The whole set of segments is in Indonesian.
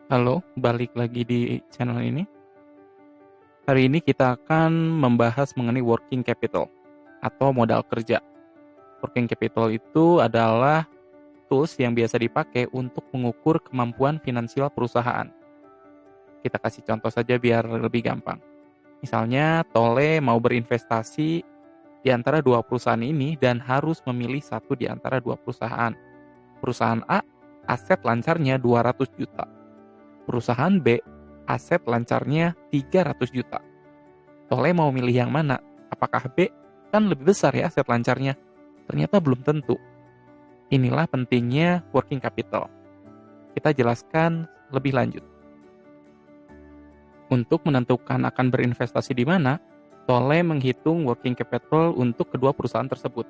Halo, balik lagi di channel ini. Hari ini kita akan membahas mengenai working capital atau modal kerja. Working capital itu adalah tools yang biasa dipakai untuk mengukur kemampuan finansial perusahaan. Kita kasih contoh saja biar lebih gampang. Misalnya, Tole mau berinvestasi di antara dua perusahaan ini dan harus memilih satu di antara dua perusahaan. Perusahaan A, aset lancarnya 200 juta. Perusahaan B, aset lancarnya 300 juta. Tole mau milih yang mana? Apakah B? Kan lebih besar ya aset lancarnya. Ternyata belum tentu. Inilah pentingnya working capital. Kita jelaskan lebih lanjut. Untuk menentukan akan berinvestasi di mana, Tole menghitung working capital untuk kedua perusahaan tersebut.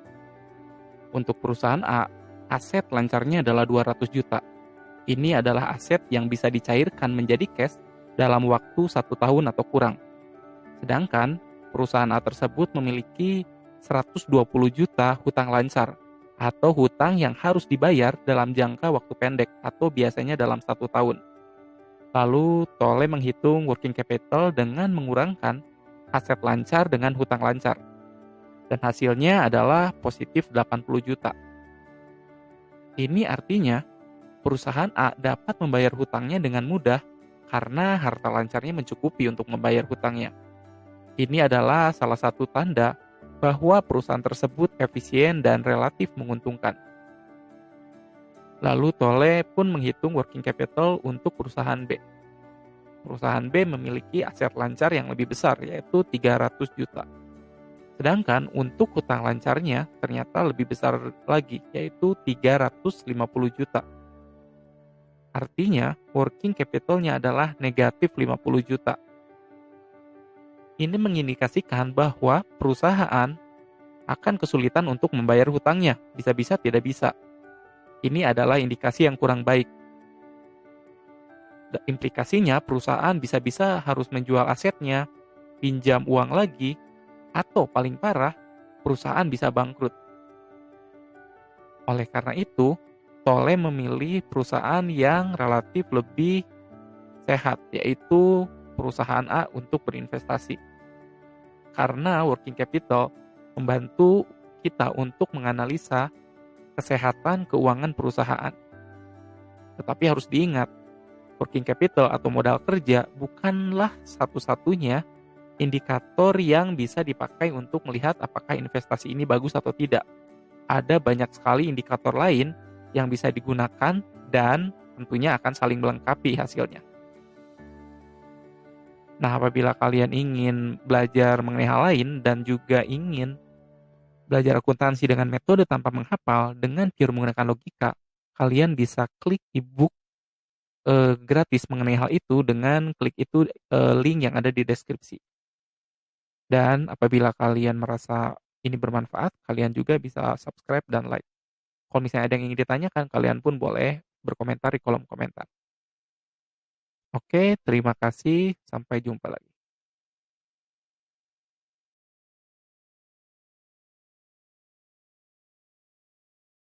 Untuk perusahaan A, aset lancarnya adalah 200 juta. Ini adalah aset yang bisa dicairkan menjadi cash dalam waktu 1 tahun atau kurang. Sedangkan perusahaan A tersebut memiliki 120 juta hutang lancar atau hutang yang harus dibayar dalam jangka waktu pendek atau biasanya dalam 1 tahun. Lalu Tole menghitung working capital dengan mengurangkan aset lancar dengan hutang lancar. Dan hasilnya adalah positif 80 juta. Ini artinya perusahaan A dapat membayar hutangnya dengan mudah karena harta lancarnya mencukupi untuk membayar hutangnya. Ini adalah salah satu tanda bahwa perusahaan tersebut efisien dan relatif menguntungkan. Lalu Tole pun menghitung working capital untuk perusahaan B. Perusahaan B memiliki aset lancar yang lebih besar, yaitu 300 juta. Sedangkan untuk hutang lancarnya ternyata lebih besar lagi, yaitu 350 juta. Artinya, working capitalnya adalah negatif 50 juta. Ini mengindikasikan bahwa perusahaan akan kesulitan untuk membayar hutangnya, bisa-bisa tidak bisa. Ini adalah indikasi yang kurang baik. Implikasinya perusahaan bisa-bisa harus menjual asetnya, pinjam uang lagi, atau paling parah, perusahaan bisa bangkrut. Oleh karena itu, Tole memilih perusahaan yang relatif lebih sehat, yaitu perusahaan A untuk berinvestasi. Karena working capital membantu kita untuk menganalisa kesehatan keuangan perusahaan. Tetapi harus diingat, working capital atau modal kerja bukanlah satu-satunya indikator yang bisa dipakai untuk melihat apakah investasi ini bagus atau tidak. Ada banyak sekali indikator lain yang bisa digunakan dan tentunya akan saling melengkapi hasilnya. Nah, apabila kalian ingin belajar mengenai hal lain dan juga ingin belajar akuntansi dengan metode tanpa menghafal dengan pure menggunakan logika, kalian bisa klik ebook gratis mengenai hal itu dengan klik itu link yang ada di deskripsi. Dan apabila kalian merasa ini bermanfaat, kalian juga bisa subscribe dan like. Kalau misalnya ada yang ingin ditanyakan, kalian pun boleh berkomentar di kolom komentar. Oke, terima kasih. Sampai jumpa lagi.